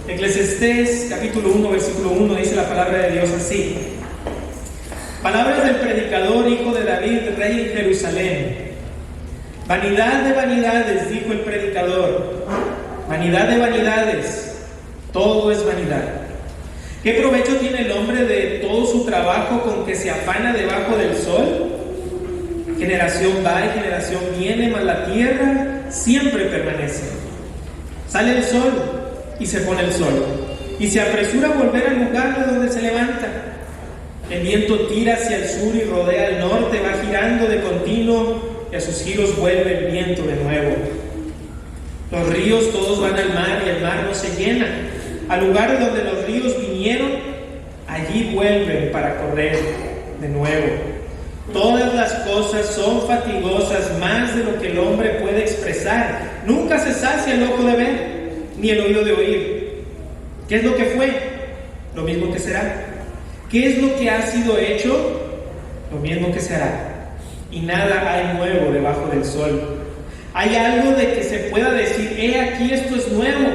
Eclesiastés capítulo 1, versículo 1 dice la palabra de Dios así: palabras del predicador, hijo de David, rey en Jerusalén. Vanidad de vanidades, dijo el predicador, vanidad de vanidades, todo es vanidad. ¿Qué provecho tiene el hombre de todo su trabajo con que se afana debajo del sol? Generación va y generación viene, mas la tierra siempre permanece. Sale el sol y se pone el sol, y se apresura a volver al lugar de donde se levanta. El viento tira hacia el sur y rodea al norte, va girando de continuo, y a sus giros vuelve el viento de nuevo. Los ríos todos van al mar y el mar no se llena. Al lugar de donde los ríos vinieron, allí vuelven para correr de nuevo. Todas las cosas son fatigosas, más de lo que el hombre puede expresar. Nunca se sacia el ojo de ver, ni el oído de oír. ¿Qué es lo que fue? Lo mismo que será. ¿Qué es lo que ha sido hecho? Lo mismo que se hará. Y nada hay nuevo debajo del sol. ¿Hay algo de que se pueda decir, he aquí esto es nuevo?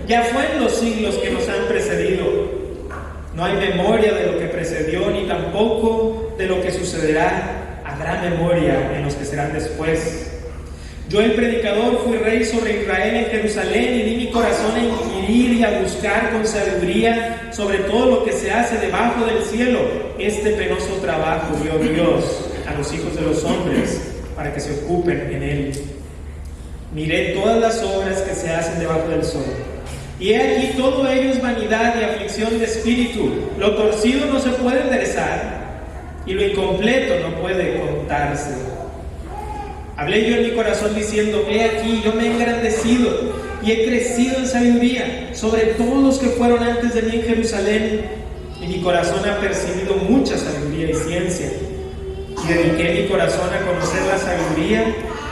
Ya fue en los siglos que nos han precedido. No hay memoria de lo que precedió, ni tampoco de lo que sucederá. Habrá memoria en los que serán después. Yo, el predicador, fui rey sobre Israel en Jerusalén, y di mi corazón a inquirir y a buscar con sabiduría sobre todo lo que se hace debajo del cielo. Este penoso trabajo dio Dios a los hijos de los hombres para que se ocupen en él. Miré todas las obras que se hacen debajo del sol, y he aquí todo ello es vanidad y aflicción de espíritu. Lo torcido no se puede enderezar, y lo incompleto no puede contarse. Hablé yo en mi corazón diciendo, he aquí, yo me he engrandecido y he crecido en sabiduría sobre todos los que fueron antes de mí en Jerusalén, y mi corazón ha percibido mucha sabiduría y ciencia. Y dediqué mi corazón a conocer la sabiduría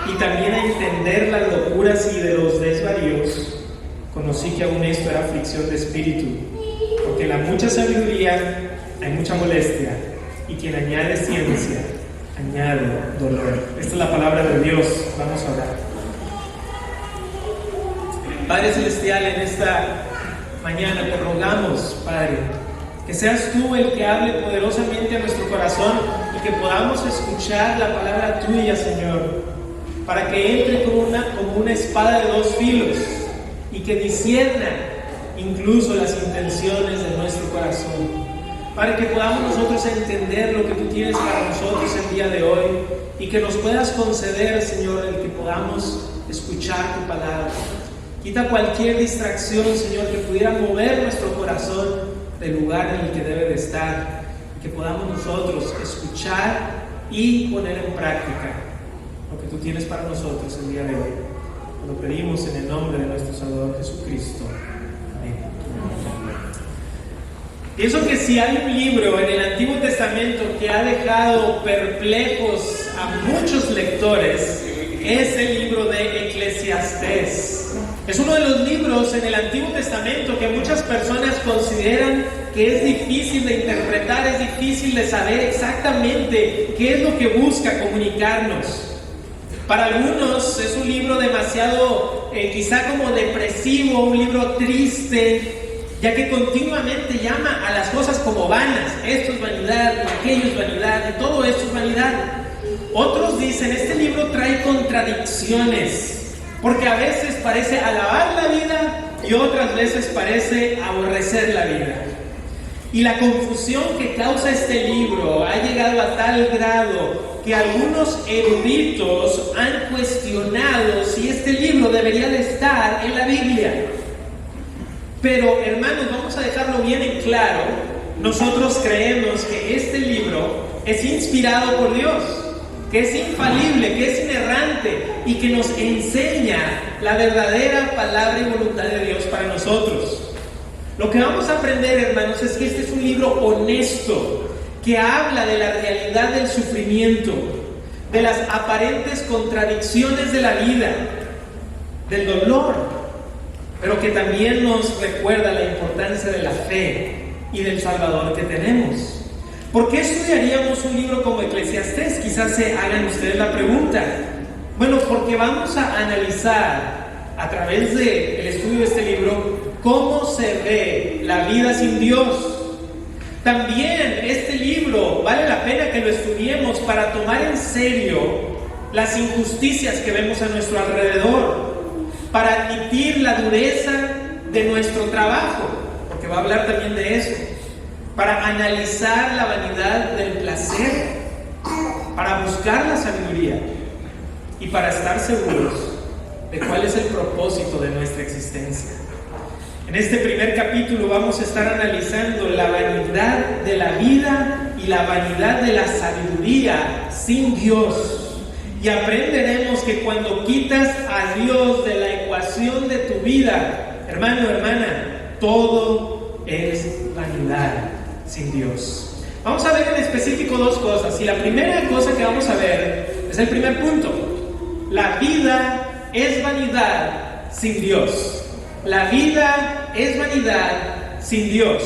y también a entender las locuras y de los desvaríos. Conocí que aún esto era aflicción de espíritu, porque en la mucha sabiduría hay mucha molestia, y quien añade ciencia añade dolor. Esta es la palabra de Dios. Vamos a orar. Padre Celestial, en esta mañana te rogamos, Padre, que seas tú el que hable poderosamente a nuestro corazón y que podamos escuchar la palabra tuya, Señor, para que entre como una espada de dos filos y que discierna incluso las intenciones de nuestro corazón, para que podamos nosotros entender lo que tú tienes para nosotros el día de hoy, y que nos puedas conceder, Señor, el que podamos escuchar tu palabra. Quita cualquier distracción, Señor, que pudiera mover nuestro corazón del lugar en el que debe de estar, y que podamos nosotros escuchar y poner en práctica lo que tú tienes para nosotros el día de hoy. Lo pedimos en el nombre de nuestro Salvador Jesucristo. Amén. Pienso que si hay un libro en el Antiguo Testamento que ha dejado perplejos a muchos lectores, es el libro de Eclesiastés. Es uno de los libros en el Antiguo Testamento que muchas personas consideran que es difícil de interpretar, es difícil de saber exactamente qué es lo que busca comunicarnos. Para algunos es un libro demasiado, quizá como depresivo, un libro triste, ya que continuamente llama a las cosas como vanas. Esto es vanidad, aquello es vanidad, y todo esto es vanidad. Otros dicen, este libro trae contradicciones, porque a veces parece alabar la vida y otras veces parece aborrecer la vida. Y la confusión que causa este libro ha llegado a tal grado que algunos eruditos han cuestionado si este libro debería de estar en la Biblia. Pero, hermanos, vamos a dejarlo bien en claro. Nosotros creemos que este libro es inspirado por Dios, que es infalible, que es inerrante y que nos enseña la verdadera palabra y voluntad de Dios para nosotros. Lo que vamos a aprender, hermanos, es que este es un libro honesto, que habla de la realidad del sufrimiento, de las aparentes contradicciones de la vida, del dolor, pero que también nos recuerda la importancia de la fe y del Salvador que tenemos. ¿Por qué estudiaríamos un libro como Eclesiastés? Quizás se hagan ustedes la pregunta. Bueno, porque vamos a analizar a través del estudio de este libro cómo se ve la vida sin Dios. También este libro vale la pena que lo estudiemos para tomar en serio las injusticias que vemos a nuestro alrededor, para admitir la dureza de nuestro trabajo, porque va a hablar también de eso, para analizar la vanidad del placer, para buscar la sabiduría y para estar seguros de cuál es el propósito de nuestra existencia. En este primer capítulo vamos a estar analizando la vanidad de la vida y la vanidad de la sabiduría sin Dios. Y aprenderemos que cuando quitas a Dios de la ecuación de tu vida, hermano, hermana, todo es vanidad sin Dios. Vamos a ver en específico dos cosas. Y la primera cosa que vamos a ver es el primer punto. La vida es vanidad sin Dios. La vida es vanidad sin Dios.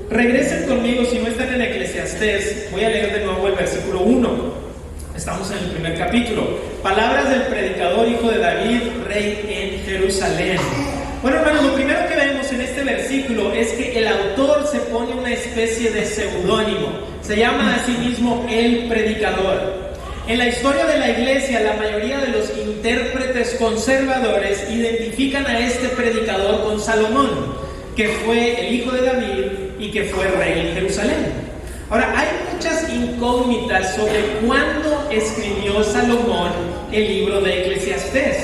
Regresen conmigo, si no están en Eclesiastés, voy a leer de nuevo el versículo 1. Estamos en el primer capítulo. Palabras del predicador, hijo de David, rey en Jerusalén. Bueno, hermanos, lo primero que vemos en este versículo es que el autor se pone una especie de seudónimo. Se llama a sí mismo el predicador. En la historia de la iglesia, la mayoría de los intérpretes conservadores identifican a este predicador con Salomón, que fue el hijo de David y que fue rey en Jerusalén. Ahora, hay muchas incógnitas sobre cuándo escribió Salomón el libro de Eclesiastés.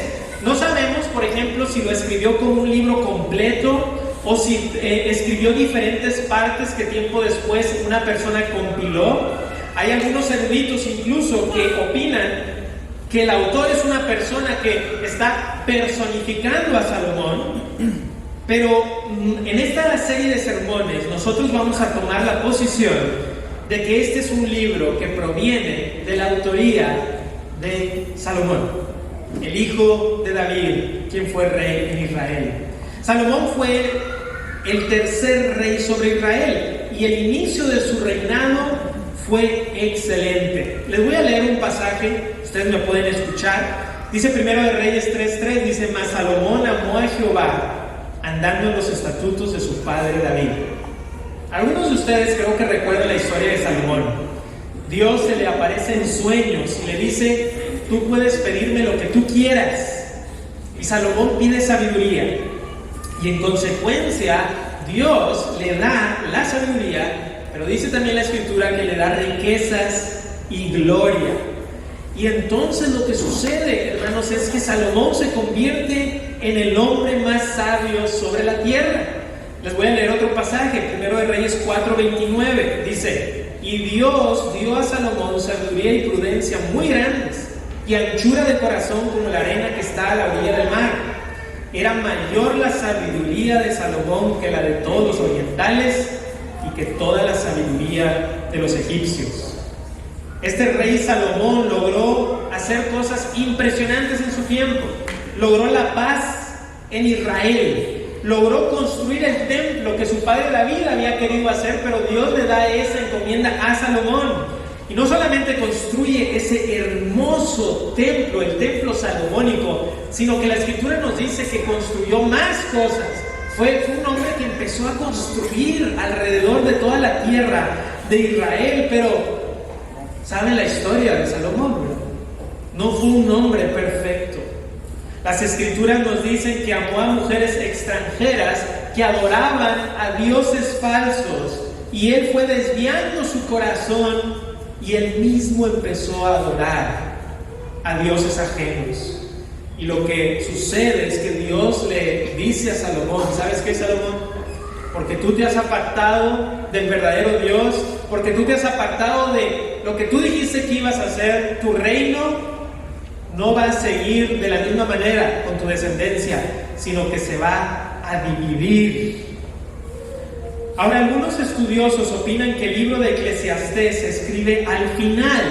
No sabemos, por ejemplo, si lo escribió como un libro completo o si escribió diferentes partes que tiempo después una persona compiló. Hay algunos eruditos incluso que opinan que el autor es una persona que está personificando a Salomón, pero en esta serie de sermones nosotros vamos a tomar la posición de que este es un libro que proviene de la autoría de Salomón, el hijo de David, quien fue rey en Israel. Salomón fue el tercer rey sobre Israel y el inicio de su reinado fue excelente. Les voy a leer un pasaje, ustedes me pueden escuchar. Dice Primero de Reyes 3:3, dice: Mas Salomón amó a Jehová, andando en los estatutos de su padre David. Algunos de ustedes creo que recuerdan la historia de Salomón. Dios se le aparece en sueños y le dice: tú puedes pedirme lo que tú quieras. Y Salomón pide sabiduría. Y en consecuencia, Dios le da la sabiduría. Pero dice también la Escritura que le da riquezas y gloria. Y entonces lo que sucede, hermanos, es que Salomón se convierte en el hombre más sabio sobre la tierra. Les voy a leer otro pasaje, Primero de Reyes 4:29. Dice: y Dios dio a Salomón sabiduría y prudencia muy grandes, y anchura de corazón como la arena que está a la orilla del mar. Era mayor la sabiduría de Salomón que la de todos los orientales, y que toda la sabiduría de los egipcios. Este rey Salomón logró hacer cosas impresionantes en su tiempo. Logró la paz en Israel. Logró construir el templo que su padre David había querido hacer, pero Dios le da esa encomienda a Salomón. Y no solamente construye ese hermoso templo, el templo salomónico, sino que la Escritura nos dice que construyó más cosas. Fue un hombre que empezó a construir alrededor de toda la tierra de Israel, pero ¿saben la historia de Salomón? No fue un hombre perfecto. Las Escrituras nos dicen que amó a mujeres extranjeras que adoraban a dioses falsos, y él fue desviando su corazón y él mismo empezó a adorar a dioses ajenos. Y lo que sucede es que Dios le dice a Salomón: ¿sabes qué, Salomón? Porque tú te has apartado del verdadero Dios, porque tú te has apartado de lo que tú dijiste que ibas a hacer, tu reino no va a seguir de la misma manera con tu descendencia, sino que se va a dividir. Ahora, algunos estudiosos opinan que el libro de Eclesiastés se escribe al final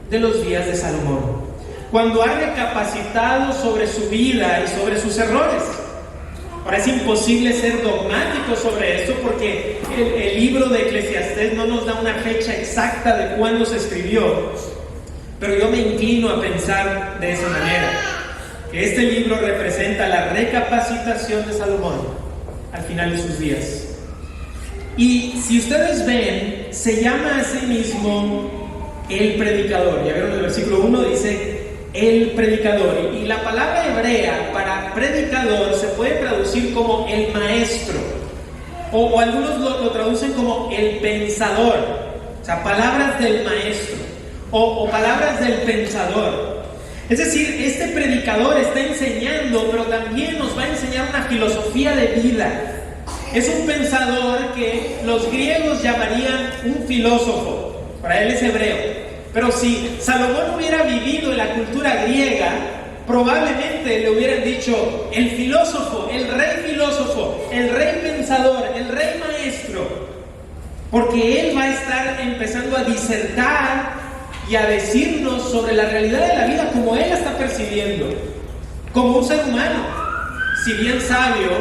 de los días de Salomón, cuando ha recapacitado sobre su vida y sobre sus errores. Ahora, es imposible ser dogmático sobre esto porque el libro de Eclesiastés no nos da una fecha exacta de cuándo se escribió, pero yo me inclino a pensar de esa manera, que este libro representa la recapacitación de Salomón. Y que al final de sus días. Y si ustedes ven, se llama a sí mismo el predicador. Ya vieron el versículo 1, dice el predicador. Y la palabra hebrea para predicador se puede traducir como el maestro. O algunos lo traducen como el pensador. O sea, palabras del maestro. O palabras del pensador. Es decir, este predicador está enseñando, pero también nos va a enseñar una filosofía de vida. Es un pensador que los griegos llamarían un filósofo. Para él es hebreo. Pero si Salomón hubiera vivido en la cultura griega, probablemente le hubieran dicho el filósofo, el rey pensador, el rey maestro. Porque él va a estar empezando a disertar y a decirnos sobre la realidad de la vida como él la está percibiendo, como un ser humano, si bien sabio,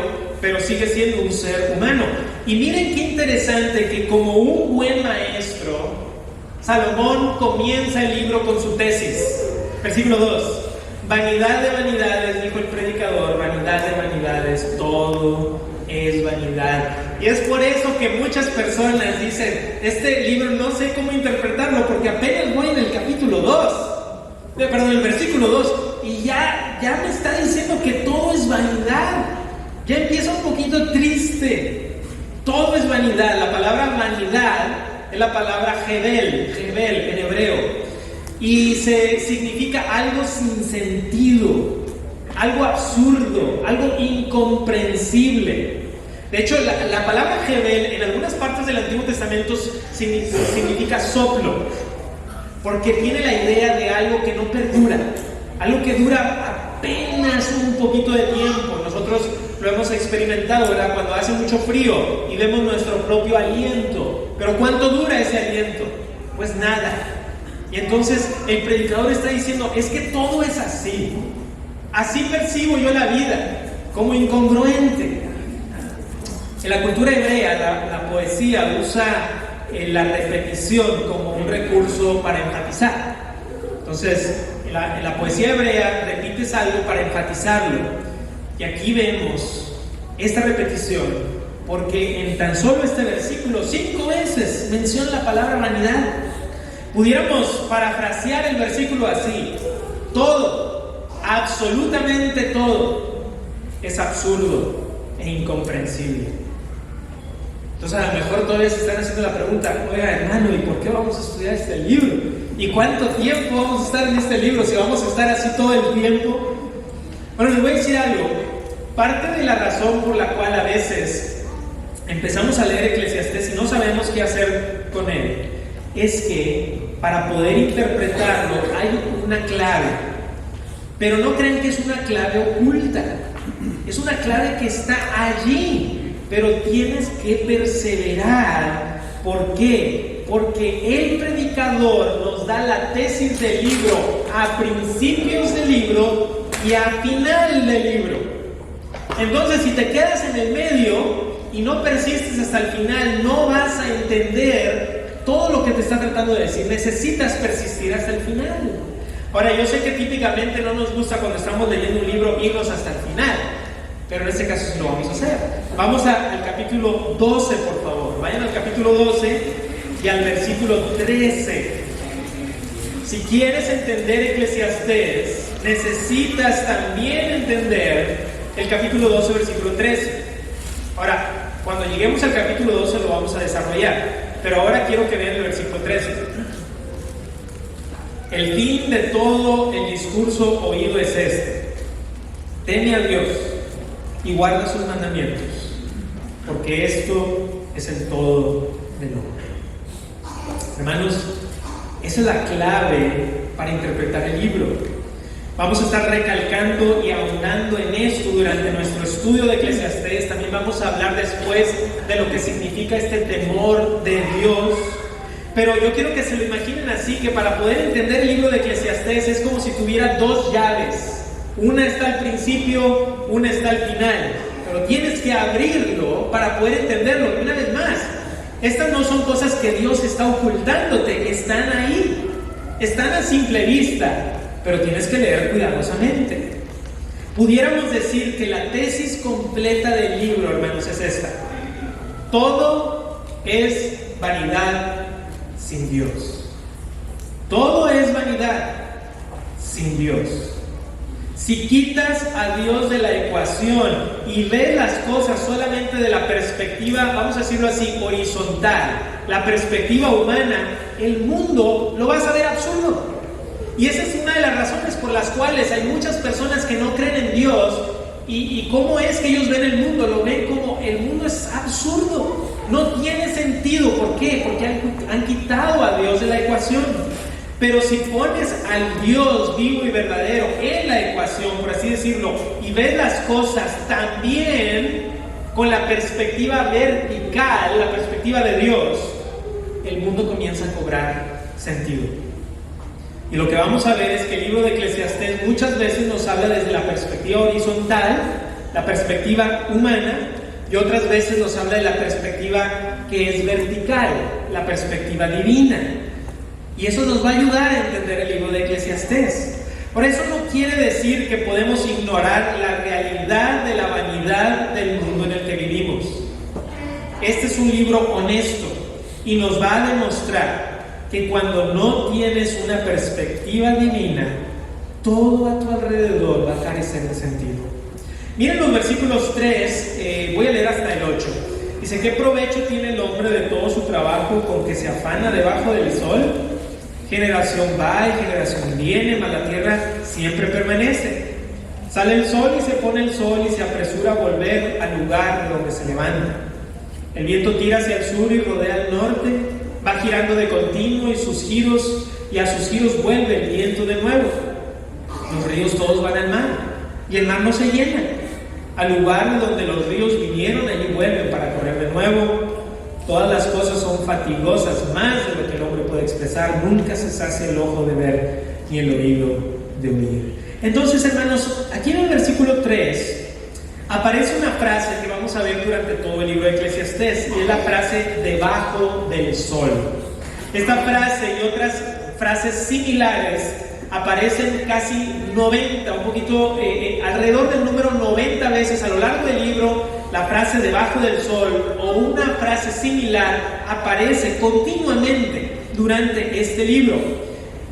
pero sigue siendo un ser humano. Y miren qué interesante que como un buen maestro, Salomón comienza el libro con su tesis. Versículo 2: vanidad de vanidades, dijo el predicador, vanidad de vanidades, todo es vanidad. Y es por eso que muchas personas dicen, este libro no sé cómo interpretarlo porque apenas voy en el capítulo 2, perdón, el versículo 2, y ya me está diciendo que todo es vanidad. Ya empieza un poquito triste. Todo es vanidad. La palabra vanidad es la palabra Hebel en hebreo, y significa algo sin sentido, algo absurdo, algo incomprensible. De hecho, la palabra Hebel en algunas partes del Antiguo Testamento significa soplo, porque tiene la idea de algo que no perdura, algo que dura apenas un poquito de tiempo. Nosotros lo hemos experimentado, ¿verdad? Cuando hace mucho frío y vemos nuestro propio aliento. Pero ¿cuánto dura ese aliento? Pues nada. Y entonces el predicador está diciendo, es que todo es así. Así percibo yo la vida, como incongruente. En la cultura hebrea, la poesía usa la repetición como un recurso para enfatizar. Entonces, en la poesía hebrea repites algo para enfatizarlo. Y aquí vemos esta repetición, porque en tan solo este versículo 5 veces menciona la palabra vanidad. Pudiéramos parafrasear el versículo así: todo, absolutamente todo, es absurdo e incomprensible. Entonces a lo mejor todavía se están haciendo la pregunta, oiga hermano, ¿y por qué vamos a estudiar este libro? ¿Y cuánto tiempo vamos a estar en este libro si vamos a estar así todo el tiempo? Bueno, les voy a decir algo. Parte de la razón por la cual a veces empezamos a leer Eclesiastés y no sabemos qué hacer con él es que para poder interpretarlo hay una clave, pero no crean que es una clave oculta, es una clave que está allí, pero tienes que perseverar. ¿Por qué? Porque el predicador nos da la tesis del libro a principios del libro y a final del libro. Entonces, si te quedas en el medio y no persistes hasta el final, no vas a entender todo lo que te está tratando de decir. Necesitas persistir hasta el final. Ahora, yo sé que típicamente no nos gusta cuando estamos leyendo un libro irnos hasta el final, pero en este caso sí lo vamos a hacer. Vamos al capítulo 12, por favor. Vayan al capítulo 12 y al versículo 13. Si quieres entender Eclesiastés, necesitas también entender el capítulo 12, versículo 13. Ahora, cuando lleguemos al capítulo 12 lo vamos a desarrollar, pero ahora quiero que vean el versículo 13. El fin de todo el discurso oído es este: teme a Dios y guarda sus mandamientos, porque esto es el todo del hombre. Hermanos, esa es la clave para interpretar el libro. Vamos a estar recalcando y ahondando en esto durante nuestro estudio de Eclesiastés. También vamos a hablar después de lo que significa este temor de Dios. Pero yo quiero que se lo imaginen así, que para poder entender el libro de Eclesiastés es como si tuviera dos llaves. Una está al principio, una está al final. Pero tienes que abrirlo para poder entenderlo. Y una vez más, estas no son cosas que Dios está ocultándote, están ahí, están a simple vista, pero tienes que leer cuidadosamente. Pudiéramos decir que la tesis completa del libro, hermanos, es esta: todo es vanidad sin Dios. Todo es vanidad sin Dios. Si quitas a Dios de la ecuación y ves las cosas solamente de la perspectiva, vamos a decirlo así, horizontal, la perspectiva humana, el mundo lo vas a ver absurdo. Y esa es una de las razones por las cuales hay muchas personas que no creen en Dios. ¿Y cómo es que ellos ven el mundo? Lo ven como el mundo es absurdo, no tiene sentido. ¿Por qué? Porque han quitado a Dios de la ecuación. Pero si pones al Dios vivo y verdadero en la ecuación, por así decirlo, y ves las cosas también con la perspectiva vertical, la perspectiva de Dios, el mundo comienza a cobrar sentido. Y lo que vamos a ver es que el libro de Eclesiastés muchas veces nos habla desde la perspectiva horizontal, la perspectiva humana, y otras veces nos habla de la perspectiva que es vertical, la perspectiva divina. Y eso nos va a ayudar a entender el libro de Eclesiastés. Por eso no quiere decir que podemos ignorar la realidad de la vanidad del mundo en el que vivimos. Este es un libro honesto y nos va a demostrar que cuando no tienes una perspectiva divina, todo a tu alrededor va a carecer de sentido. Miren los versículos 3, voy a leer hasta el 8. Dice: ¿qué provecho tiene el hombre de todo su trabajo con que se afana debajo del sol? Generación va y generación viene, mas la tierra siempre permanece. Sale el sol y se pone el sol y se apresura a volver al lugar de donde se levanta. El viento tira hacia el sur y rodea al norte, va girando de continuo y a sus giros vuelve el viento de nuevo. Los ríos todos van al mar y el mar no se llena. Al lugar de donde los ríos vinieron, allí vuelven para correr de nuevo. Todas las cosas son fatigosas, más de lo que el hombre puede expresar. Nunca se sacia el ojo de ver, ni el oído de oír. Entonces, hermanos, aquí en el versículo 3 aparece una frase que vamos a ver durante todo el libro de Eclesiastés, y es la frase debajo del sol. Esta frase y otras frases similares aparecen casi 90, un poquito alrededor del número 90 veces a lo largo del libro. La frase debajo del sol o una frase similar aparece continuamente durante este libro.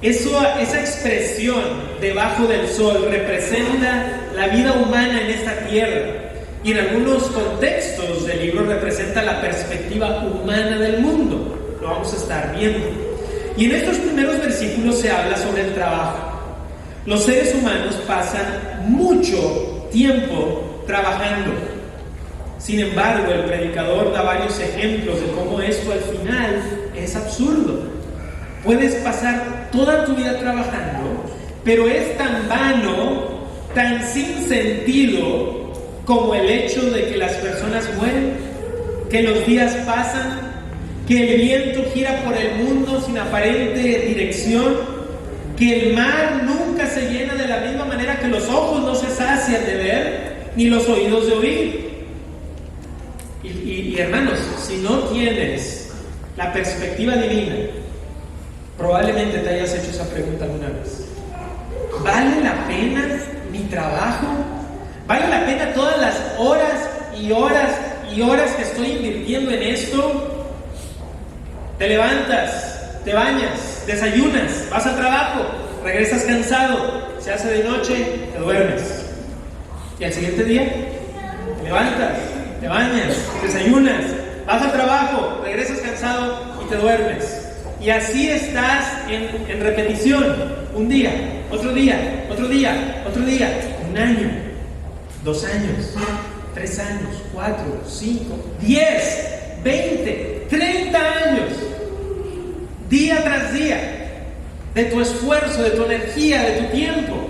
Esa expresión debajo del sol representa la vida humana en esta tierra, y en algunos contextos del libro representa la perspectiva humana del mundo. Lo vamos a estar viendo. Y en estos primeros versículos se habla sobre el trabajo. Los seres humanos pasan mucho tiempo trabajando. Sin embargo, el predicador da varios ejemplos de cómo esto al final es absurdo. Puedes pasar toda tu vida trabajando, pero es tan vano, tan sin sentido como el hecho de que las personas mueren, que los días pasan, que el viento gira por el mundo sin aparente dirección, que el mar nunca se llena de la misma manera que los ojos no se sacian de ver, ni los oídos de oír. Y hermanos, si no tienes la perspectiva divina, probablemente te hayas hecho esa pregunta alguna vez. ¿Vale la pena mi trabajo? ¿Vale la pena todas las horas y horas y horas que estoy invirtiendo en esto? Te levantas, te bañas, desayunas, vas al trabajo, regresas cansado, se hace de noche, te duermes. Y al siguiente día, te levantas, te bañas, desayunas, vas al trabajo, regresas cansado y te duermes. Y así estás en repetición. Un día, otro día, otro día, otro día. 1 año, 2 años, 3 años, 4, 5, 10, 20, 30 años. Día tras día, de tu esfuerzo, de tu energía, de tu tiempo,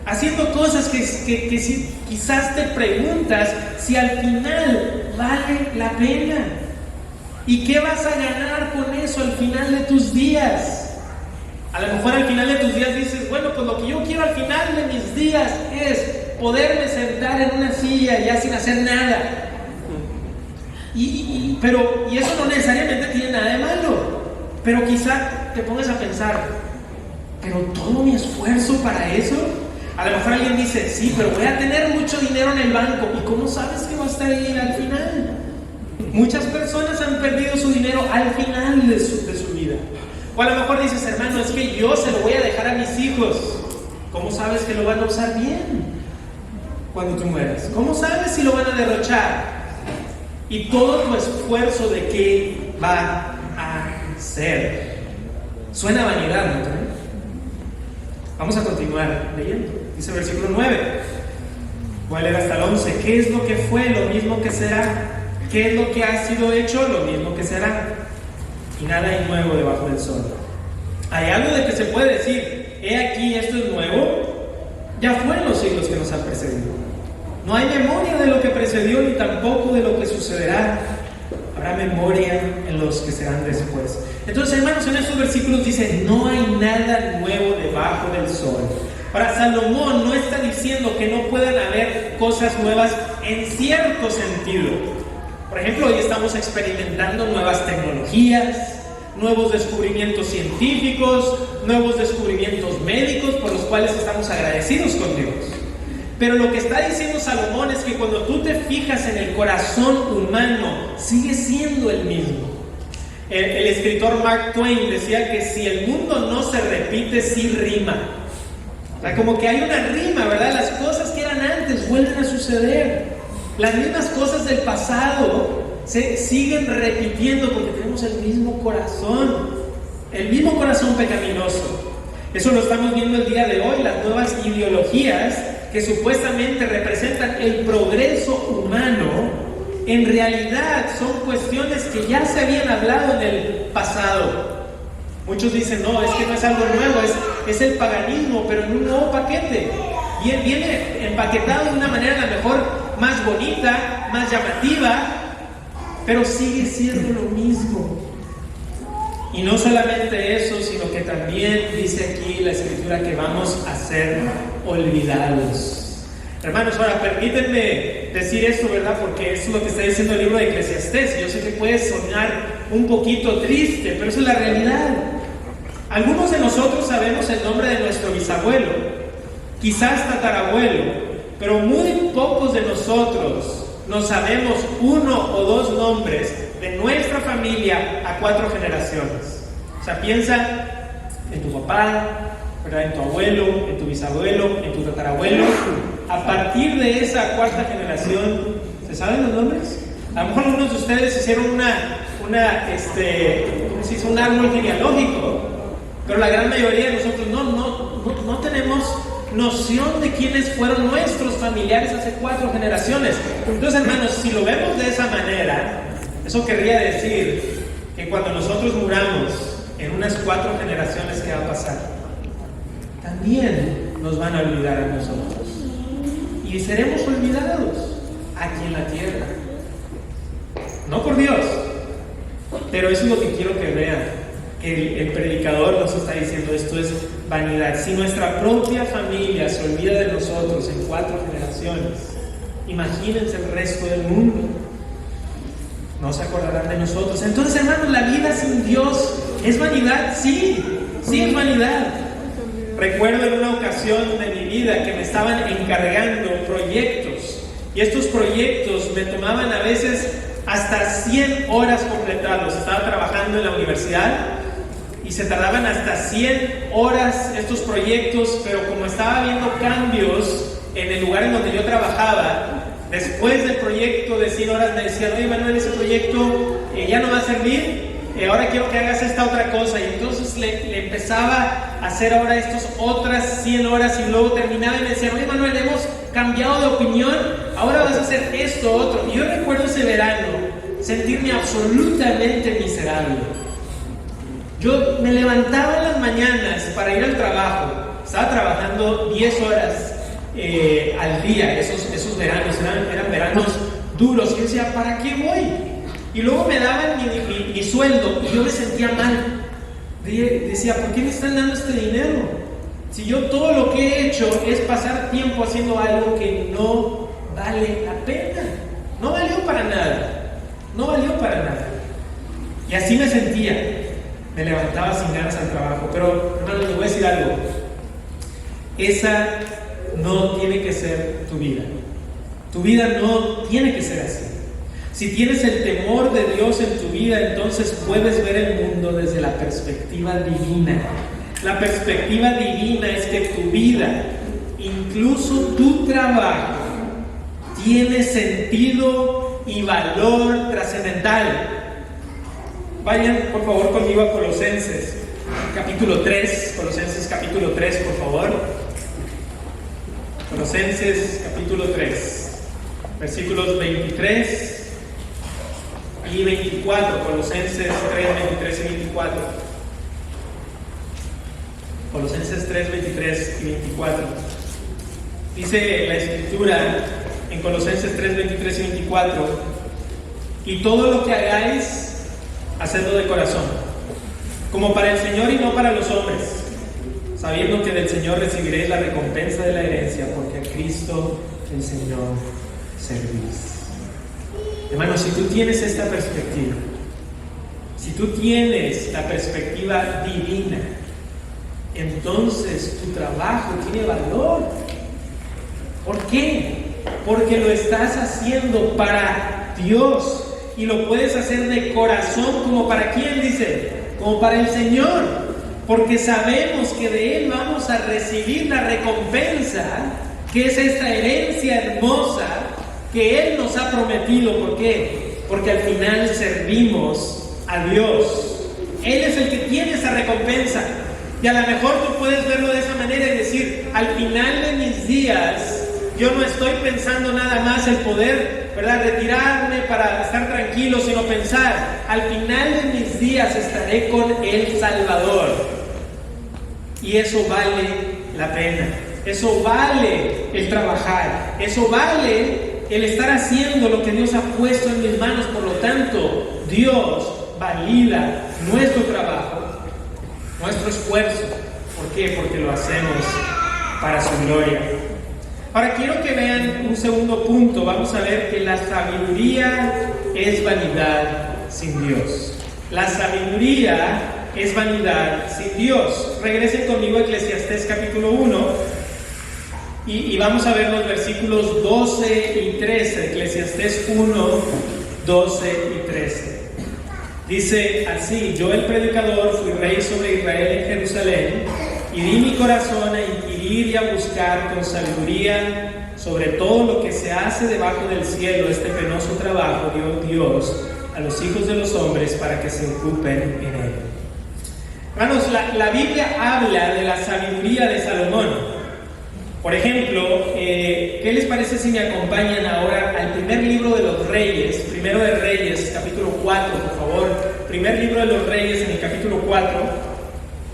haciendo cosas que quizás te preguntas si al final vale la pena. ¿Y qué vas a ganar con eso al final de tus días? A lo mejor al final de tus días dices, bueno, pues lo que yo quiero al final de mis días es poderme sentar en una silla ya sin hacer nada. Pero eso no necesariamente tiene nada de malo. Pero quizá te pongas a pensar, ¿pero todo mi esfuerzo para eso? A lo mejor alguien dice, sí, pero voy a tener mucho dinero en el banco. ¿Y cómo sabes que va a estar ahí al final? Muchas personas han perdido su dinero al final de su vida. O a lo mejor dices, hermano, es que yo se lo voy a dejar a mis hijos. ¿Cómo sabes que lo van a usar bien cuando tú mueras? ¿Cómo sabes si lo van a derrochar? Y todo tu esfuerzo de qué va a ser. Suena a vanidad, ¿no creen? Vamos a continuar leyendo. Dice el versículo 9. Voy a leer hasta el 11. ¿Qué es lo que fue? Lo mismo que será. ¿Qué es lo que ha sido hecho? Lo mismo que será. Y nada hay nuevo debajo del sol. Hay algo de que se puede decir, he aquí, esto es nuevo. Ya fue en los siglos que nos han precedido. No hay memoria de lo que precedió ni tampoco de lo que sucederá. Habrá memoria en los que serán después. Entonces, hermanos, en estos versículos dice, no hay nada nuevo debajo del sol. Ahora, Salomón no está diciendo que no puedan haber cosas nuevas en cierto sentido. Por ejemplo, hoy estamos experimentando nuevas tecnologías, nuevos descubrimientos científicos, nuevos descubrimientos médicos por los cuales estamos agradecidos con Dios. Pero lo que está diciendo Salomón es que cuando tú te fijas en el corazón humano, sigue siendo el mismo. El escritor Mark Twain decía que si el mundo no se repite, sí rima. O sea, como que hay una rima, ¿verdad? Las cosas que eran antes vuelven a suceder. Las mismas cosas del pasado se siguen repitiendo porque tenemos el mismo corazón pecaminoso. Eso lo estamos viendo el día de hoy, las nuevas ideologías que supuestamente representan el progreso humano, en realidad son cuestiones que ya se habían hablado en el pasado. Muchos dicen, no, es que no es algo nuevo, es el paganismo, pero en un nuevo paquete. Y él viene empaquetado de una manera a lo mejor más bonita, más llamativa, pero sigue siendo lo mismo. Y no solamente eso, sino que también dice aquí la Escritura que vamos a ser olvidados. Hermanos, ahora permítanme decir esto, ¿verdad? Porque eso es lo que está diciendo el libro de Eclesiastés. Yo sé que puede sonar un poquito triste, pero eso es la realidad. Algunos de nosotros sabemos el nombre de nuestro bisabuelo, quizás tatarabuelo, pero muy pocos de nosotros nos sabemos uno o dos nombres de nuestra familia a 4 generaciones. O sea, piensa en tu papá, ¿verdad? En tu abuelo, en tu bisabuelo, en tu tatarabuelo. A partir de esa 4ª generación, ¿se saben los nombres? A lo mejor algunos de ustedes hicieron ¿cómo se dice? Un árbol genealógico, pero la gran mayoría de nosotros no tenemos noción de quiénes fueron nuestros familiares hace 4 generaciones. Entonces, hermanos, si lo vemos de esa manera, eso querría decir que cuando nosotros muramos, en unas 4 generaciones, ¿qué va a pasar? También nos van a olvidar a nosotros. Y seremos olvidados aquí en la tierra. No por Dios, pero eso es lo que quiero que vean. El predicador nos está diciendo, esto es vanidad. Si nuestra propia familia se olvida de nosotros en 4 generaciones, imagínense el resto del mundo. No se acordarán de nosotros. Entonces, hermanos, la vida sin Dios es vanidad. Sí es vanidad. Recuerdo en una ocasión de mi vida que me estaban encargando proyectos, y estos proyectos me tomaban a veces hasta 100 horas completarlos. Estaba trabajando en la universidad y se tardaban hasta 100 horas estos proyectos, pero como estaba viendo cambios en el lugar en donde yo trabajaba, después del proyecto de 100 horas me decían, oye Manuel, ese proyecto ya no va a servir, ahora quiero que hagas esta otra cosa. Y entonces le empezaba a hacer ahora estas otras 100 horas, y luego terminaba y me decían, oye Manuel, hemos cambiado de opinión, ahora vas a hacer esto otro. Y yo recuerdo ese verano sentirme absolutamente miserable. Yo me levantaba en las mañanas para ir al trabajo, estaba trabajando 10 horas al día. Esos veranos eran veranos duros, y yo decía, ¿para qué voy? Y luego me daban mi sueldo y yo me sentía mal. Decía, ¿por qué me están dando este dinero? Si yo todo lo que he hecho es pasar tiempo haciendo algo que no vale la pena. No valió para nada. Y así me sentía. Me levantaba sin ganas al trabajo. Pero, hermanos, les voy a decir algo. Esa no tiene que ser tu vida. Tu vida no tiene que ser así. Si tienes el temor de Dios en tu vida, entonces puedes ver el mundo desde la perspectiva divina. La perspectiva divina es que tu vida, incluso tu trabajo, tiene sentido y valor trascendental. Vayan por favor conmigo a Colosenses capítulo 3, Colosenses capítulo 3, por favor. Colosenses capítulo 3, versículos 23 y 24. Colosenses 3, 23 y 24. Colosenses 3, 23 y 24. Dice la Escritura en Colosenses 3, 23 y 24: y todo lo que hagáis, hacedlo de corazón, como para el Señor y no para los hombres, sabiendo que del Señor recibiréis la recompensa de la herencia, porque a Cristo el Señor servís. Hermanos, si tú tienes esta perspectiva, si tú tienes la perspectiva divina, entonces tu trabajo tiene valor. ¿Por qué? Porque lo estás haciendo para Dios y lo puedes hacer de corazón. ¿Como para quién? Dice, como para el Señor, porque sabemos que de Él vamos a recibir la recompensa, que es esta herencia hermosa que Él nos ha prometido. ¿Por qué? Porque al final servimos a Dios. Él es el que tiene esa recompensa. Y a lo mejor tú puedes verlo de esa manera y decir, al final de mis días, yo no estoy pensando nada más el poder, ¿verdad?, retirarme para estar tranquilo, sino pensar, al final de mis días estaré con el Salvador. Y eso vale la pena. Eso vale el trabajar. Eso vale el estar haciendo lo que Dios ha puesto en mis manos. Por lo tanto, Dios valida nuestro trabajo, nuestro esfuerzo. ¿Por qué? Porque lo hacemos para su gloria. Ahora quiero que vean un segundo punto. Vamos a ver que la sabiduría es vanidad sin Dios. La sabiduría es vanidad sin Dios. Regresen conmigo a Eclesiastés capítulo 1 y vamos a ver los versículos 12 y 13. Eclesiastés 1, 12 y 13. Dice así: yo, el predicador, fui rey sobre Israel en Jerusalén, y di mi corazón a inquirir y a buscar con sabiduría sobre todo lo que se hace debajo del cielo. Este penoso trabajo dio Dios a los hijos de los hombres para que se ocupen en él. Hermanos, la Biblia habla de la sabiduría de Salomón. Por ejemplo, ¿qué les parece si me acompañan ahora al primer libro de los Reyes? Primero de Reyes, capítulo 4, por favor. Primer libro de los Reyes, en el capítulo 4.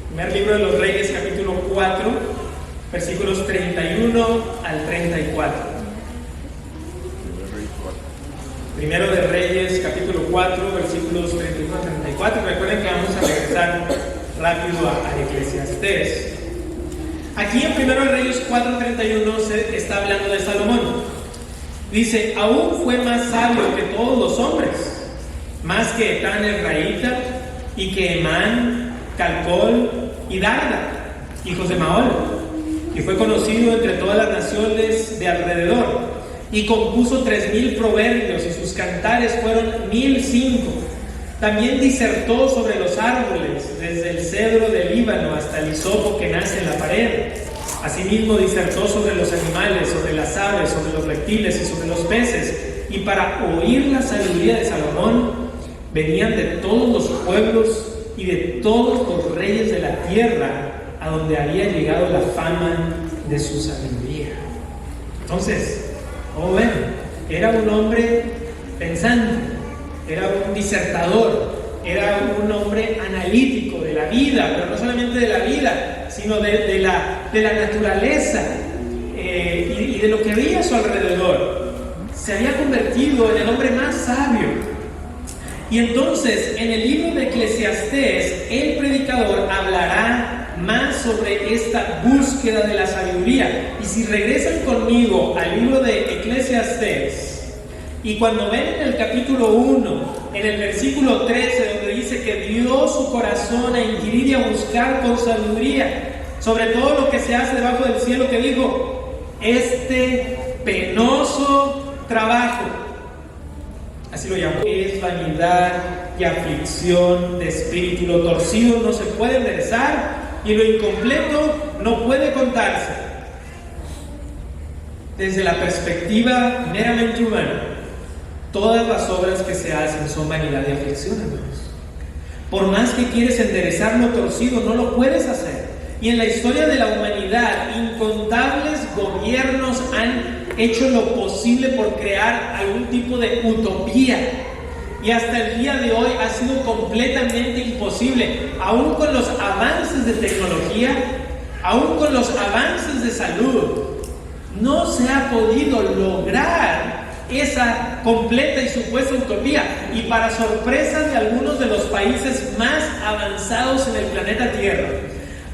Primer libro de los Reyes, capítulo 4, versículos 31 al 34. Primero de Reyes, capítulo 4, versículos 31 al 34. Recuerden que vamos a regresar rápido a Eclesiastés. Aquí en Primero de Reyes 4:31 se está hablando de Salomón. Dice: aún fue más sabio que todos los hombres, más que Etán el Raíta, y que Emán, Calcol y Darda, hijos de Mahol, y fue conocido entre todas las naciones de alrededor, y compuso 3,000 proverbios, y sus cantares fueron 1,005. También disertó sobre los árboles, desde el cedro del Líbano hasta el hisopo que nace en la pared. Asimismo disertó sobre los animales, sobre las aves, sobre los reptiles y sobre los peces. Y para oír la sabiduría de Salomón venían de todos los pueblos y de todos los reyes de la tierra, a donde había llegado la fama de su sabiduría. Entonces, como ven, era un hombre pensante, era un disertador, era un hombre analítico de la vida, pero no solamente de la vida, sino de la naturaleza y de lo que había a su alrededor. Se había convertido en el hombre más sabio. Y entonces, en el libro de Eclesiastés, el predicador hablará más sobre esta búsqueda de la sabiduría. Y si regresan conmigo al libro de Eclesiastés, y cuando ven en el capítulo 1, en el versículo 13, donde dice que dio su corazón a inquirir y a buscar con sabiduría sobre todo lo que se hace debajo del cielo, que dijo, este penoso trabajo, así lo llamó, es vanidad y aflicción de espíritu. Lo torcido no se puede enderezar y lo incompleto no puede contarse. Desde la perspectiva meramente humana, todas las obras que se hacen son vanidad y aflicción, hermanos. Por más que quieres enderezar lo torcido, no lo puedes hacer. Y en la historia de la humanidad, incontables gobiernos han hecho lo posible por crear algún tipo de utopía. Y hasta el día de hoy ha sido completamente imposible, aún con los avances de tecnología, aún con los avances de salud, no se ha podido lograr esa completa y supuesta utopía. Y para sorpresa de algunos de los países más avanzados en el planeta Tierra,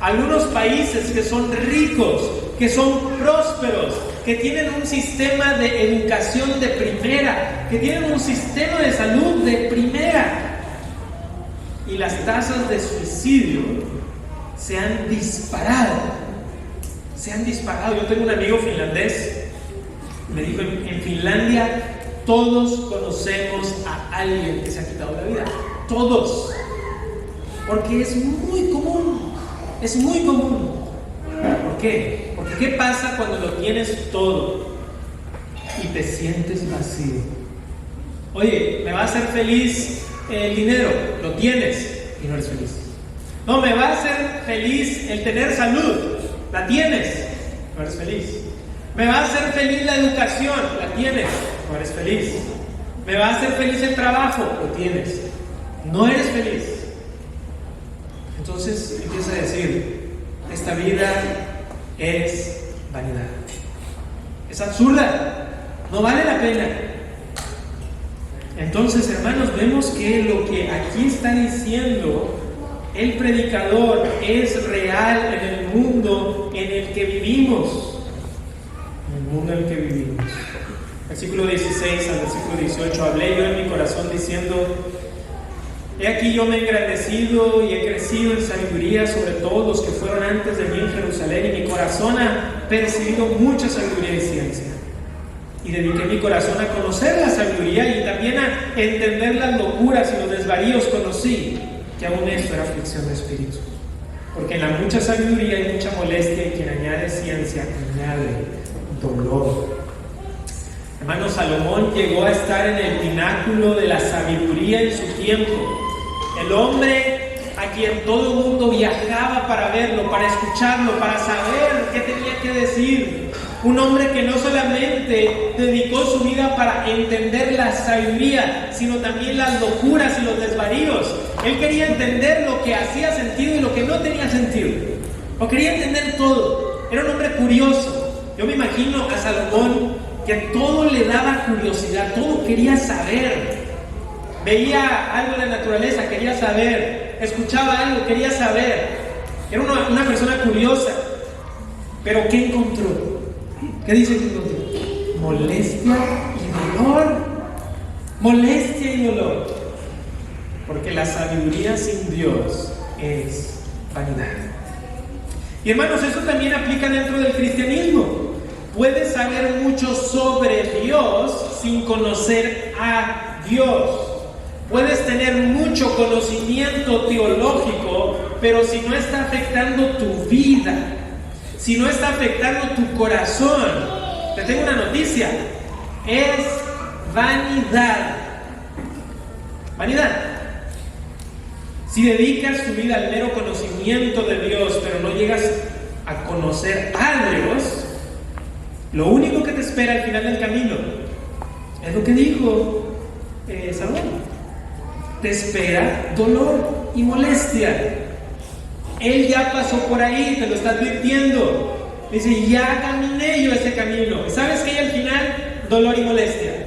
algunos países que son ricos, que son prósperos, que tienen un sistema de educación de primera, que tienen un sistema de salud de primera, y las tasas de suicidio se han disparado. Yo tengo un amigo finlandés, me dijo, en Finlandia todos conocemos a alguien que se ha quitado la vida, todos, porque es muy común. ¿Por qué? Porque ¿qué pasa cuando lo tienes todo y te sientes vacío? Oye, ¿me va a hacer feliz el dinero? Lo tienes y no eres feliz. No, ¿me va a hacer feliz el tener salud? La tienes, no eres feliz. ¿Me va a hacer feliz la educación? La tienes, no eres feliz. ¿Me va a hacer feliz el trabajo? Lo tienes, no eres feliz. Entonces empieza a decir, esta vida es vanidad, es absurda, no vale la pena. Entonces, hermanos, vemos que lo que aquí está diciendo el predicador es real en el mundo en el que vivimos. Versículo 16 al versículo 18, hablé yo en mi corazón diciendo, he aquí yo me he engrandecido y he crecido en sabiduría sobre todos los que fueron antes de mí en Jerusalén, y mi corazón ha percibido mucha sabiduría y ciencia. Y dediqué mi corazón a conocer la sabiduría y también a entender las locuras y los desvaríos. Conocí que aún esto era aflicción de espíritu. Porque en la mucha sabiduría hay mucha molestia, y quien añade ciencia añade dolor. Hermano, Salomón llegó a estar en el pináculo de la sabiduría en su tiempo. El hombre a quien todo el mundo viajaba para verlo, para escucharlo, para saber qué tenía que decir. Un hombre que no solamente dedicó su vida para entender la sabiduría, sino también las locuras y los desvaríos. Él quería entender lo que hacía sentido y lo que no tenía sentido. Lo quería entender todo. Era un hombre curioso. Yo me imagino a Salomón que todo le daba curiosidad, todo quería saber. Veía algo de la naturaleza, quería saber. Escuchaba algo, quería saber. Era una persona curiosa. Pero ¿qué encontró? ¿Qué dice que encontró? Molestia y dolor. Molestia y dolor. Porque la sabiduría sin Dios es vanidad. Y hermanos, eso también aplica dentro del cristianismo. Puedes saber mucho sobre Dios sin conocer a Dios. Puedes tener mucho conocimiento teológico, pero si no está afectando tu vida, si no está afectando tu corazón, te tengo una noticia: es vanidad. Vanidad. Si dedicas tu vida al mero conocimiento de Dios, pero no llegas a conocer a Dios, lo único que te espera al final del camino es lo que dijo Salomón. Te espera dolor y molestia. Él ya pasó por ahí, te lo está advirtiendo. Dice, ya caminé yo ese camino. ¿Sabes qué hay al final? Dolor y molestia.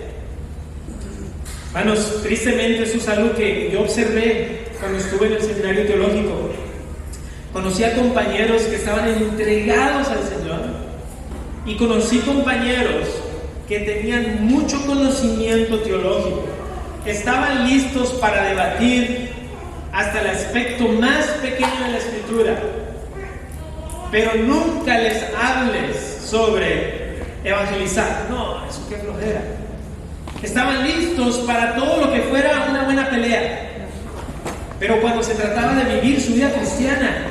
Hermanos, tristemente eso es algo que yo observé cuando estuve en el seminario teológico. Conocí a compañeros que estaban entregados al Señor, y conocí compañeros que tenían mucho conocimiento teológico, que estaban listos para debatir hasta el aspecto más pequeño de la Escritura, pero nunca les hables sobre evangelizar. No, eso qué flojera. Estaban listos para todo lo que fuera una buena pelea. Pero cuando se trataba de vivir su vida cristiana,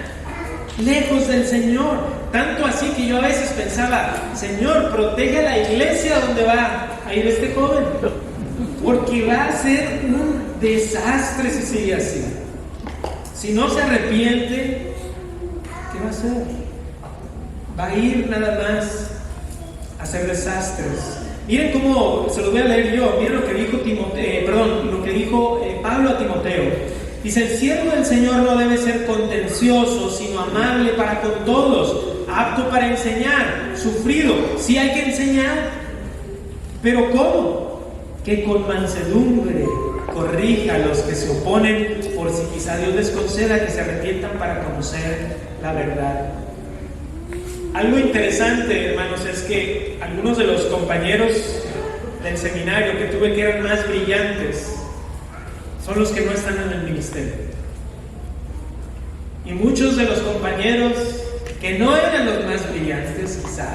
lejos del Señor, tanto así que yo a veces pensaba, Señor, protege a la iglesia donde va a ir este joven, porque va a ser un desastre si sigue así. Si no se arrepiente, ¿qué va a hacer? Va a ir nada más a hacer desastres. Miren cómo, se los voy a leer yo, miren lo que dijo Pablo a Timoteo. Dice, el siervo del Señor no debe ser contencioso, sino amable para con todos, apto para enseñar, sufrido. Sí hay que enseñar, pero ¿cómo? Que con mansedumbre corrija a los que se oponen, por si quizá Dios les conceda que se arrepientan para conocer la verdad. Algo interesante, hermanos, es que algunos de los compañeros del seminario que tuve que eran más brillantes son los que no están en el ministerio. Y muchos de los compañeros que no eran los más brillantes, quizá,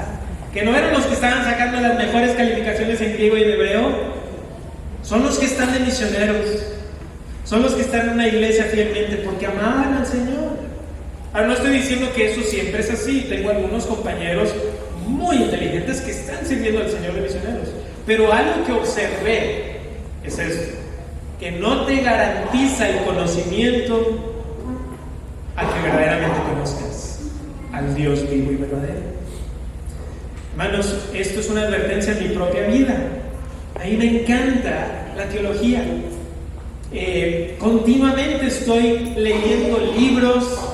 que no eran los que estaban sacando las mejores calificaciones en griego y en hebreo, son los que están de misioneros, son los que están en una iglesia fielmente porque amaban al Señor. Ahora, no estoy diciendo que eso siempre es así. Tengo algunos compañeros muy inteligentes que están sirviendo al Señor de misioneros, pero algo que observé es esto, que no te garantiza el conocimiento a que verdaderamente conozcas al Dios vivo y verdadero. Hermanos, esto es una advertencia en mi propia vida. A mí me encanta la teología. Continuamente estoy leyendo libros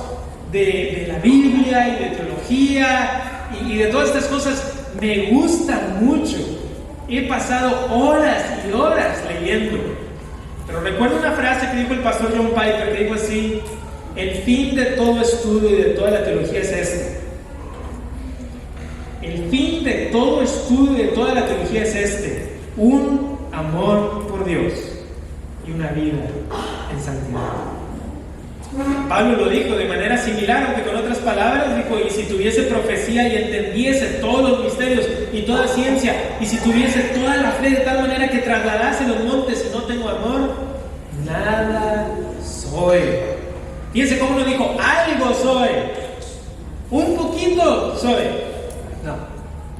de la Biblia y de teología y de todas estas cosas. Me gusta mucho. He pasado horas y horas leyendo. Pero recuerdo una frase que dijo el pastor John Piper, que dijo así: el fin de todo estudio y de toda la teología es este. El fin de todo estudio y de toda la teología es este: un amor por Dios y una vida en santidad. Pablo lo dijo de manera similar, aunque con otras palabras. Dijo: y si tuviese profecía y entendiese todos los misterios y toda ciencia, y si tuviese toda la fe de tal manera que trasladase los montes y no tengo amor, nada soy. Fíjense cómo nos dijo: algo soy, un poquito soy, no,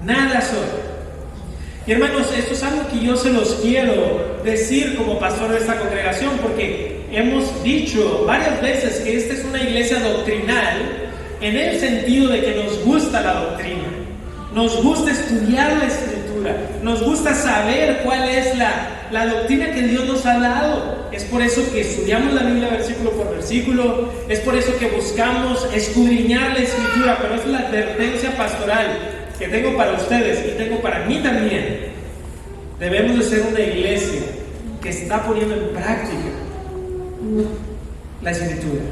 nada soy. Y hermanos, esto es algo que yo se los quiero decir como pastor de esta congregación, porque hemos dicho varias veces que esta es una iglesia doctrinal, en el sentido de que nos gusta la doctrina, nos gusta estudiar la Escritura, nos gusta saber cuál es la doctrina que Dios nos ha dado. Es por eso que estudiamos la Biblia versículo por versículo, es por eso que buscamos escudriñar la Escritura. Pero es la advertencia pastoral que tengo para ustedes y tengo para mí también. Debemos de ser una iglesia que está poniendo en práctica la Escritura,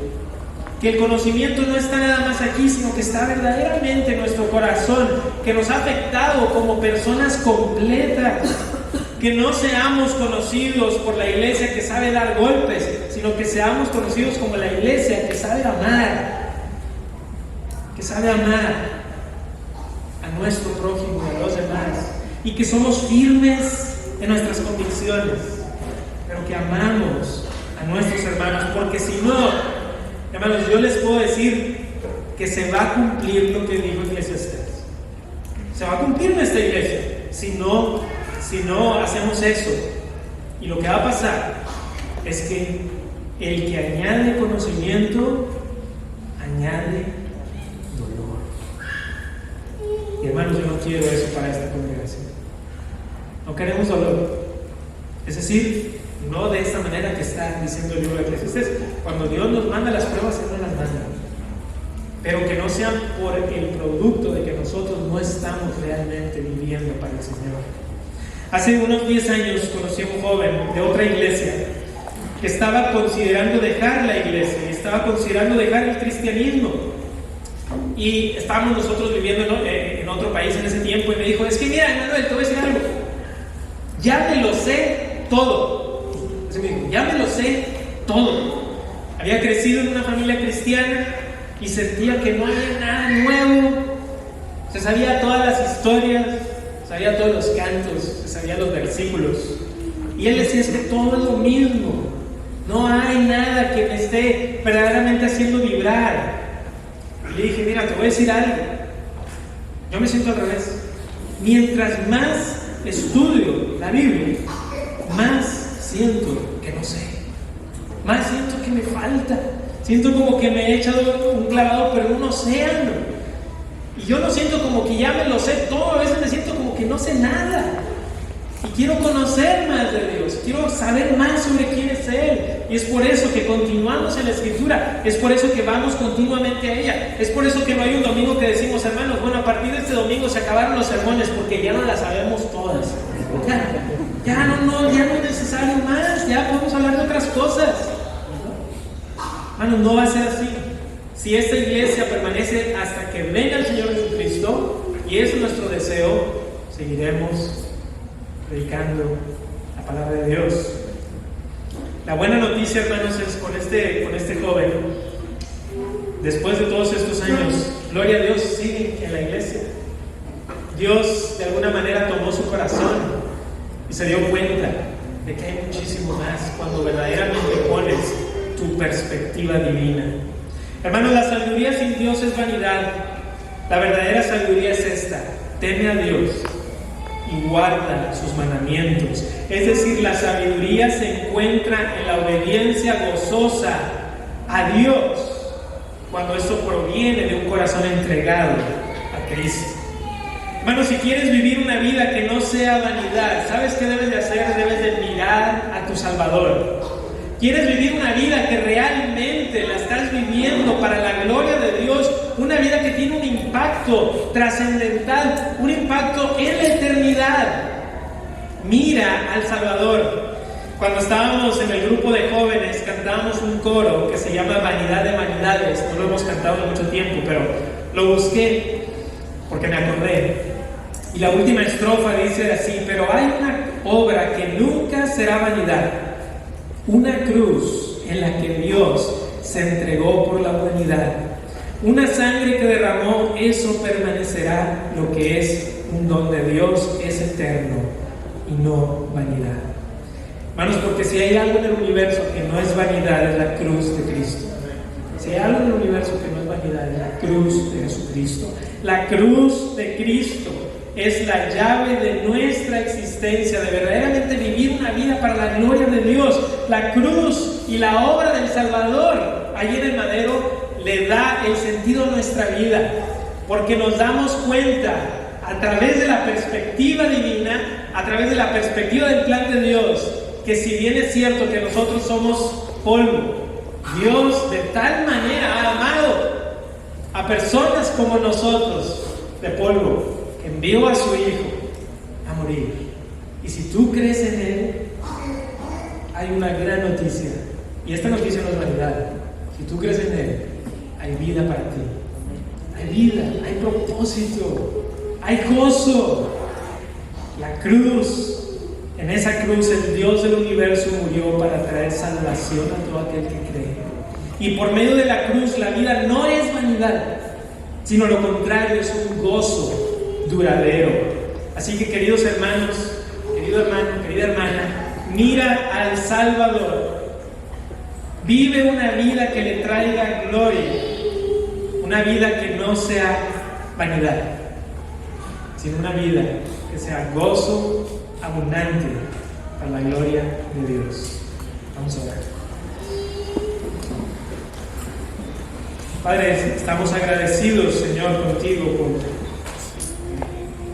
que el conocimiento no está nada más aquí, sino que está verdaderamente en nuestro corazón, que nos ha afectado como personas completas. Que no seamos conocidos por la iglesia que sabe dar golpes, sino que seamos conocidos como la iglesia que sabe amar, a nuestro prójimo y a los demás, y que somos firmes en nuestras convicciones, pero que amamos a nuestros hermanos. Porque si no, hermanos, yo les puedo decir que se va a cumplir lo que dijo Eclesiastés. Se va a cumplir en esta iglesia si no hacemos eso. Y lo que va a pasar es que el que añade conocimiento añade dolor. Y hermanos, yo no quiero eso para esta congregación. No queremos dolor. Es decir, no de esta manera que está diciendo el libro de Eclesiastés. Cuando Dios nos manda las pruebas, Él no las manda, pero que no sean por el producto de que nosotros no estamos realmente viviendo para el Señor. Hace unos 10 años conocí a un joven de otra iglesia que estaba considerando dejar la iglesia y estaba considerando dejar el cristianismo. Y estábamos nosotros viviendo en otro país en ese tiempo, y me dijo: es que mira, Manuel, te voy a decir algo, ya me lo sé todo. Así me dijo: ya me lo sé todo. Había crecido en una familia cristiana y sentía que no había nada nuevo. Se sabía todas las historias, sabía todos los cantos, se sabía los versículos. Y él decía, es que todo es lo mismo. No hay nada que me esté verdaderamente haciendo vibrar. Y le dije, mira, te voy a decir algo. Yo me siento al revés. Mientras más estudio la Biblia, más siento que no sé. Más siento que me falta. Siento como que me he echado un clavado pero en un océano. Y yo no siento como que ya me lo sé todo. A veces me siento como que no sé nada. Y quiero conocer más de Dios. Quiero saber más sobre quién es Él. Y es por eso que continuamos en la Escritura. Es por eso que vamos continuamente a ella. Es por eso que no hay un domingo que decimos, hermanos, bueno, a partir de este domingo se acabaron los sermones porque ya no las sabemos todas. Ya no es necesario más. Ya podemos hablar de otras cosas. Hermanos, no va a ser así. Si esta iglesia permanece hasta que venga el Señor Jesucristo, y es nuestro deseo, seguiremos predicando la palabra de Dios. La buena noticia, hermanos, es con este joven, después de todos estos años, gloria a Dios, sigue en la iglesia. Dios de alguna manera tomó su corazón y se dio cuenta de que hay muchísimo más cuando verdaderamente pones tu perspectiva divina. Hermanos, la sabiduría sin Dios es vanidad. La verdadera sabiduría es esta: teme a Dios y guarda sus mandamientos. Es decir, la sabiduría se encuentra en la obediencia gozosa a Dios, cuando esto proviene de un corazón entregado a Cristo. Hermanos, si quieres vivir una vida que no sea vanidad, ¿sabes qué debes de hacer? Debes de mirar a tu Salvador. ¿Quieres vivir una vida que realmente la estás viviendo para la gloria de Dios? Una vida que tiene un impacto trascendental, un impacto en la eternidad. Mira al Salvador. Cuando estábamos en el grupo de jóvenes, cantábamos un coro que se llama Vanidad de Vanidades. No lo hemos cantado en mucho tiempo, pero lo busqué porque me acordé. Y la última estrofa dice así: pero hay una obra que nunca será vanidad, una cruz en la que Dios se entregó por la humanidad, una sangre que derramó, eso permanecerá. Lo que es un don de Dios es eterno y no vanidad. Hermanos, porque si hay algo en el universo que no es vanidad, es la cruz de Cristo. Si hay algo en el universo que no es vanidad, es la cruz de Jesucristo. La cruz de Cristo es la llave de nuestra existencia, de verdaderamente vivir una vida para la gloria de Dios. La cruz y la obra del Salvador allí en el madero le da el sentido a nuestra vida, porque nos damos cuenta a través de la perspectiva divina, a través de la perspectiva del plan de Dios, que si bien es cierto que nosotros somos polvo, Dios de tal manera ha amado a personas como nosotros, de polvo, que envió a su Hijo a morir. Y si tú crees en Él, hay una gran noticia. Y esta noticia no es vanidad. Si tú crees en Él, hay vida para ti. Hay vida, hay propósito, hay gozo. La cruz, en esa cruz el Dios del universo murió para traer salvación a todo aquel que cree. Y por medio de la cruz la vida no es vanidad, sino lo contrario, es un gozo duradero. Así que, queridos hermanos, querido hermano, querida hermana, mira al Salvador. Vive una vida que le traiga gloria, una vida que no sea vanidad, sino una vida que sea gozo abundante para la gloria de Dios. Vamos a orar. Padre, estamos agradecidos, Señor, contigo,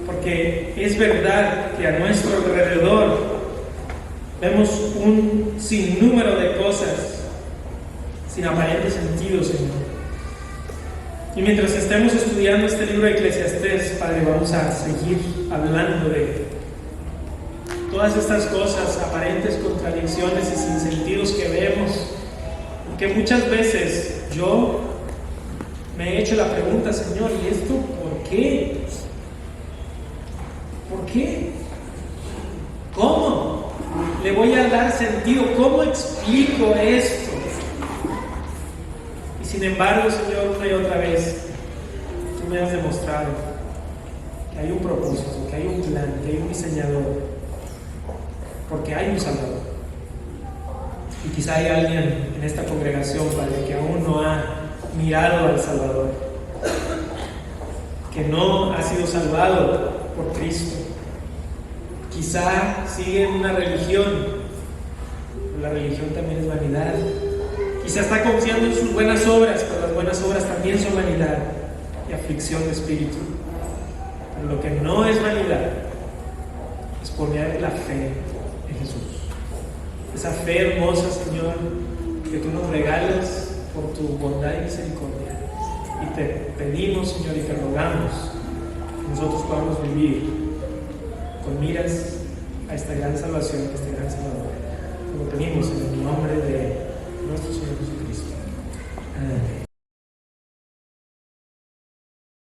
porque es verdad que a nuestro alrededor vemos un sinnúmero de cosas sin aparente sentido, Señor. Y mientras estemos estudiando este libro de Eclesiastés, Padre, vamos a seguir hablando de todas estas cosas, aparentes contradicciones y sinsentidos que vemos, que muchas veces yo me he hecho la pregunta, Señor, ¿y esto por qué? ¿Por qué? ¿Cómo le voy a dar sentido? ¿Cómo explico esto? Y sin embargo, Señor, una y otra vez, tú me has demostrado que hay un propósito, que hay un plan, que hay un diseñador, porque hay un Salvador. Y quizá hay alguien en esta congregación, Padre, que aún no ha mirado al Salvador, que no ha sido salvado por Cristo. Quizá sigue en una religión, pero la religión también es vanidad. Quizá está confiando en sus buenas obras, pero las buenas obras también son vanidad y aflicción de espíritu. Pero lo que no es vanidad es poner la fe en Jesús. Esa fe hermosa, Señor, que tú nos regalas por tu bondad y misericordia. Y te pedimos, Señor, y te rogamos que nosotros podamos vivir con miras a esta gran salvación, a este gran Salvador. Lo pedimos en el nombre de nuestro Señor Jesucristo. Amén.